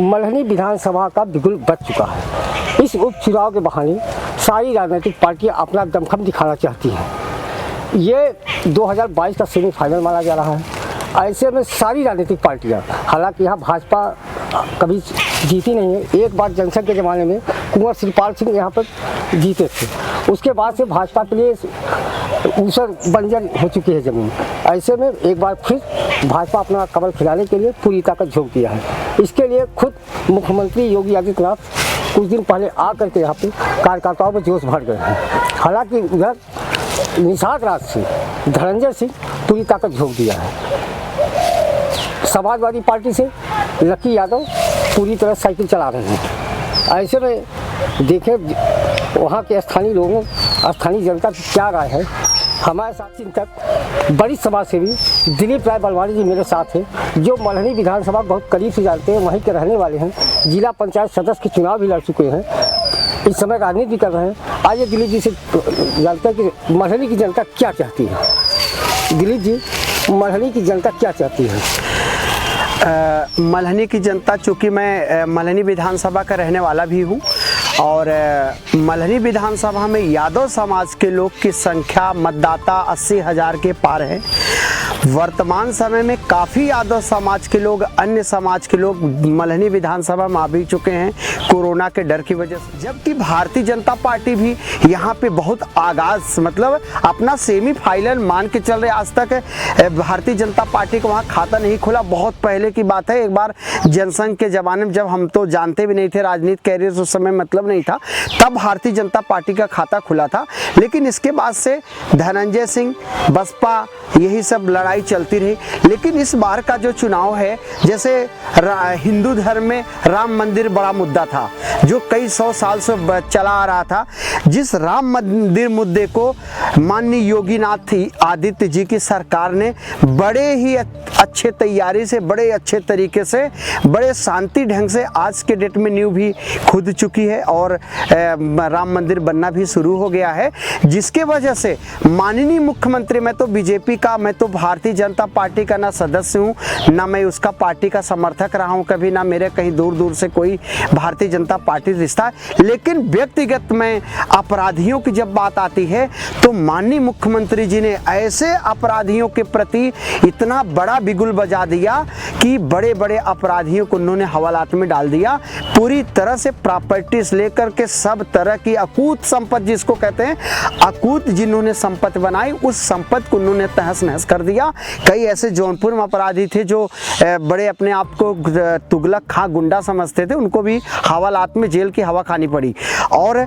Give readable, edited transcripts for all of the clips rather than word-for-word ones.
मल्हनी विधानसभा का बिगुल बच चुका है। इस उपचुनाव के बहाने सारी राजनीतिक पार्टियां अपना दमखम दिखाना चाहती हैं। ये 2022 का सेमीफाइनल माना जा रहा है। ऐसे में सारी राजनीतिक पार्टियां, हालांकि यहाँ भाजपा कभी जीती नहीं है। एक बार जनसंघ के ज़माने में कुंवर श्रीपाल सिंह यहाँ पर जीते थे, उसके बाद से भाजपा के लिए ऊसर बंजर हो चुकी है ज़मीन। ऐसे में एक बार फिर भाजपा अपना कमल खिलाने के लिए पूरी ताकत झोंक दिया है। इसके लिए खुद मुख्यमंत्री योगी आदित्यनाथ कुछ दिन पहले आकर के यहाँ पे कार्यकर्ताओं में जोश भर गए हैं। हालांकि उधर निषाद राज सिंह, धनंजय सिंह पूरी ताकत झोंक दिया है। समाजवादी पार्टी से लकी यादव पूरी तरह साइकिल चला रहे हैं। ऐसे में देखें वहाँ के स्थानीय लोगों, स्थानीय जनता की क्या राय है। हमारे साथ चिंतक बड़ी समाज सेवी दिलीप राय बलवानी जी मेरे साथ हैं, जो मल्हनी विधानसभा बहुत करीब से जानते हैं, वहीं के रहने वाले हैं। जिला पंचायत सदस्य के चुनाव भी लड़ चुके हैं, इस समय राजनीति कर रहे हैं। आइए दिलीप जी से जानते हैं कि मल्हनी की जनता क्या चाहती है। दिलीप जी, मल्हनी की जनता क्या चाहती है? मल्हनी की जनता, चूँकि मैं मल्हनी विधानसभा का रहने वाला भी हूँ और मल्हनी विधानसभा में यादव समाज के लोग की संख्या मतदाता 80,000 के पार है। वर्तमान समय में काफ़ी यादव समाज के लोग, अन्य समाज के लोग मल्हनी विधानसभा में आ भी चुके हैं कोरोना के डर की वजह से। जबकि भारतीय जनता पार्टी भी यहाँ पे बहुत आगाज, मतलब अपना सेमीफाइनल मान के चल रहे। आज तक भारतीय जनता पार्टी को वहाँ खाता नहीं खुला। बहुत पहले की बात है, एक बार जनसंघ के ज़माने में जब हम तो जानते भी नहीं थे, राजनीति कैरियर उस समय मतलब नहीं था, तब भारतीय जनता पार्टी का खाता खुला था। लेकिन इसके बाद से धनंजय सिंह, बसपा, यही सब लड़ाई चलती रही। लेकिन इस बार का जो चुनाव है, जैसे हिंदू धर्म में राम मंदिर बड़ा मुद्दा था जो कई 100 साल से चला आ रहा था। जिस राम मंदिर मुद्दे को माननीय योगीनाथ आदित्य जी की सरकार ने बड़े ही अच्छे तैयारी से, बड़े अच्छे तरीके से, बड़े शांति ढंग से आज के डेट में नींव भी खुद चुकी है और राम मंदिर बनना भी शुरू हो गया है। जिसके वजह से माननीय मुख्यमंत्री, मैं तो बीजेपी का, मैं तो भारतीय जनता पार्टी का ना सदस्य हूँ, ना मैं उसका पार्टी का समर्थक रहा हूँ कभी, ना मेरे कहीं दूर दूर से कोई भारतीय जनता पार्टी रिश्ता है। लेकिन व्यक्तिगत में अपराधियों की जब बात आती है तो माननीय मुख्यमंत्री जी ने ऐसे अपराधियों के प्रति इतना बड़ा बिगुल बजा दिया कि बड़े बड़े अपराधियों को उन्होंने हवालात में डाल दिया। पूरी तरह से प्रॉपर्टी से लेकर के सब तरह की अकूत संपत्ति, जिसको कहते हैं अकूत, जिन्होंने संपत्ति बनाई, उस संपत्ति को उन्होंने तहस नहस कर दिया। कई ऐसे जौनपुर में अपराधी थे जो बड़े अपने आप को तुगलक खा गुंडा समझते थे, उनको भी हवालात में जेल की हवा खानी पड़ी। और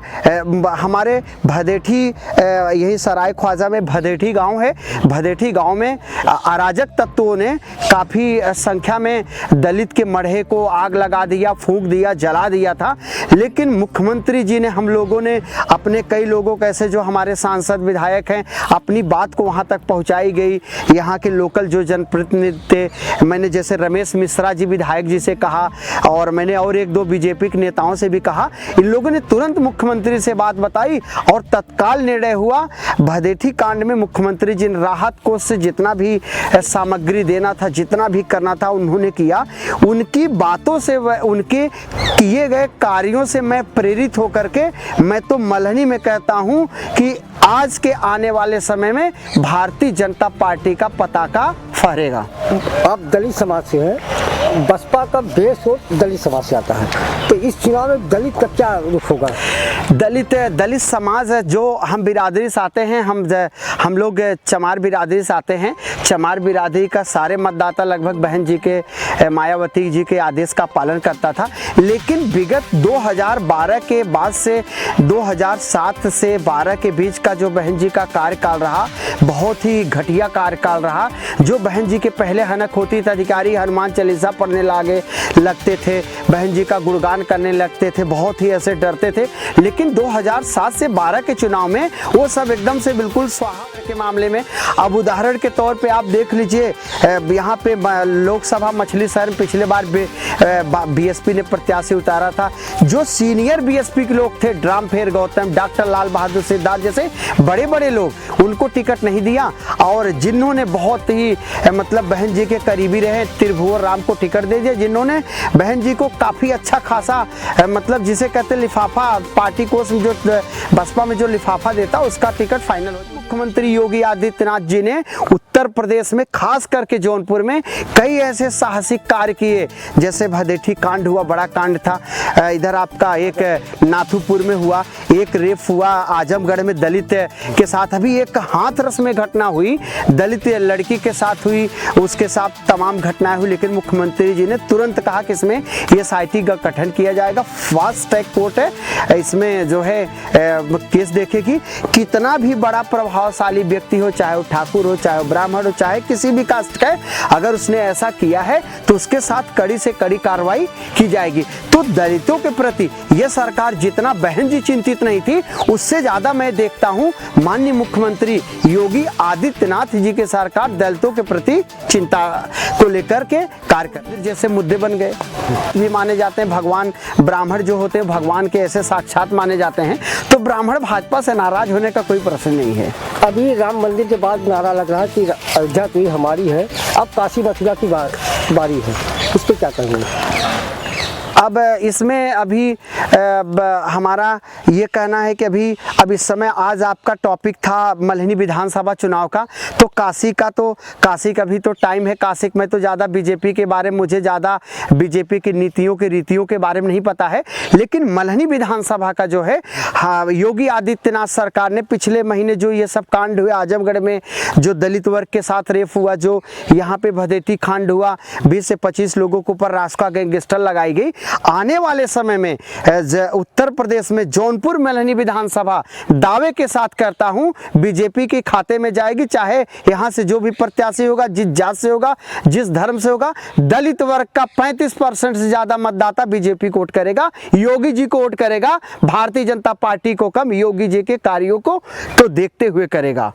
हमारे भदेठी, यही सराय ख्वाजा में भदेठी गांव है, भदेठी गांव में अराजक तत्वों ने काफ़ी संख्या में दलित के मढ़े को आग लगा दिया, फूंक दिया, जला दिया था। लेकिन मुख्यमंत्री जी ने, हम लोगों ने अपने कई लोगों कैसे जो हमारे सांसद विधायक हैं, अपनी बात को वहाँ तक पहुँचाई गई। यहाँ के लोकल जो जनप्रतिनिधि थे, मैंने जैसे रमेश मिश्रा जी विधायक जी से कहा और मैंने और एक दो बीजेपी के नेताओं से भी कहा। इन लोगों ने तुरंत मुख्यमंत्री से बात बताई और तत्काल निर्णय हुआ। भदेठी कांड में मुख्यमंत्री जी ने राहत कोष से जितना भी सामग्री देना था, जितना भी करना था, उन्होंने किया। उनकी बातों से, उनके किए गए कार्यों से मैं प्रेरित होकर के मैं तो मल्हनी में कहता हूं कि आज के आने वाले समय में भारतीय जनता पार्टी का पताका फहरेगा। आप दलित समाज से हैं, बसपा का बेस हो दलित समाज से आता है, तो इस चुनाव में दलित का क्या रुख होगा? दलित समाज जो हम बिरादरी से आते हैं, हम लोग चमार बिरादरी से आते हैं। चमार बिरादरी का सारे मतदाता लगभग बहन जी के, मायावती जी के आदेश का पालन करता था। लेकिन विगत 2012 के बाद से 2007 से 12 के बीच का जो बहन जी का कार्यकाल रहा, बहुत ही घटिया कार्यकाल रहा। जो बहन जी के पहले हनक होती थी, अधिकारी हनुमान चालीसा पढ़ने लगते थे, बहन जी का गुणगान करने लगते थे, बहुत ही ऐसे डरते थे। लेकिन लेकिन 2007 से 12 के चुनाव में वो सब एकदम से बिल्कुल स्वाहा के मामले में। अब उदाहरण के तौर पे आप देख लीजिए, यहाँ पे लोकसभा मछली शहर में पिछले बार बीएसपी ने प्रत्याशी उतारा था। जो सीनियर बीएसपी के लोग थे, रामफेर गौतम, डॉक्टर लाल बहादुर सिद्धार्थ जैसे बड़े बड़े लोग, उनको टिकट नहीं दिया। और जिन्होंने बहुत ही मतलब बहन जी के करीबी रहे, त्रिभुवन राम को टिकट दे दिया, जिन्होंने बहन जी को काफ़ी अच्छा खासा मतलब जिसे कहते लिफाफा, पार्टी कोष में जो बसपा में जो लिफाफा देता उसका टिकट फाइनल हो। मुख्यमंत्री योगी आदित्यनाथ जी ने उत्तर प्रदेश में खास करके जौनपुर में कई ऐसे साहसिक कार्य किए, जैसे भदेठी कांड हुआ, बड़ा कांड था। इधर आपका एक नाथुपुर में हुआ, एक रेप हुआ, आजमगढ़ में दलित के साथ, अभी एक हाथरस में घटना हुई, दलित लड़की के साथ हुई, उसके साथ तमाम घटनाएं हुई। लेकिन मुख्यमंत्री जी ने तुरंत कहा कि इसमें SIT का गठन किया जाएगा। फास्ट ट्रैक कोर्ट है, इसमें जो है केस देखेगी। कितना भी बड़ा प्रभावशाली व्यक्ति हो, चाहे वो ठाकुर हो, चाहे वो ब्राह्मण हो, चाहे किसी भी कास्ट का, अगर उसने ऐसा किया है तो उसके साथ कड़ी से कड़ी कार्रवाई की जाएगी। तो दलितों के प्रति यह सरकार जितना बहन जी चिंतित नहीं थी, उससे ज्यादा मैं देखता हूं माननीय मुख्यमंत्री योगी आदित्यनाथ जी के सरकार दलितों के प्रति चिंता को लेकर के कार्य करते, जैसे मुद्दे बन गए भी माने जाते हैं। भगवान ब्राह्मण जो होते हैं भगवान के ऐसे साक्षात माने जाते हैं, तो ब्राह्मण भाजपा से नाराज होने का कोई प्रश्न नहीं है। अभी राम मंदिर के बाद नारा लग रहा है कि अयोध्या तो हमारी है, अब काशी मथुरा की बारी है, इस पर क्या कहेंगे? अब इसमें अभी हमारा ये कहना है कि अब इस समय आज आपका टॉपिक था मल्हनी विधानसभा चुनाव का, तो काशी का भी तो टाइम है। काशी में तो ज़्यादा बीजेपी के बारे में, मुझे ज़्यादा बीजेपी की नीतियों के रीतियों के बारे में नहीं पता है। लेकिन मल्हनी विधानसभा का जो है, हाँ, योगी आदित्यनाथ सरकार ने पिछले महीने जो ये सब कांड हुए, आजमगढ़ में जो दलित वर्ग के साथ रेप हुआ, जो यहाँ पे भदेठी कांड हुआ, 20 से 25 लोगों के ऊपर रासुका गैंगस्टर लगाई गई। आने वाले समय में उत्तर प्रदेश में जौनपुर मल्हनी विधानसभा दावे के साथ करता हूं बीजेपी के खाते में जाएगी। चाहे यहां से जो भी प्रत्याशी होगा, जिस जात से होगा, जिस धर्म से होगा, दलित वर्ग का 35% से ज्यादा मतदाता बीजेपी को वोट करेगा, योगी जी को वोट करेगा। भारतीय जनता पार्टी को कम, योगी जी के कार्यों को तो देखते हुए करेगा।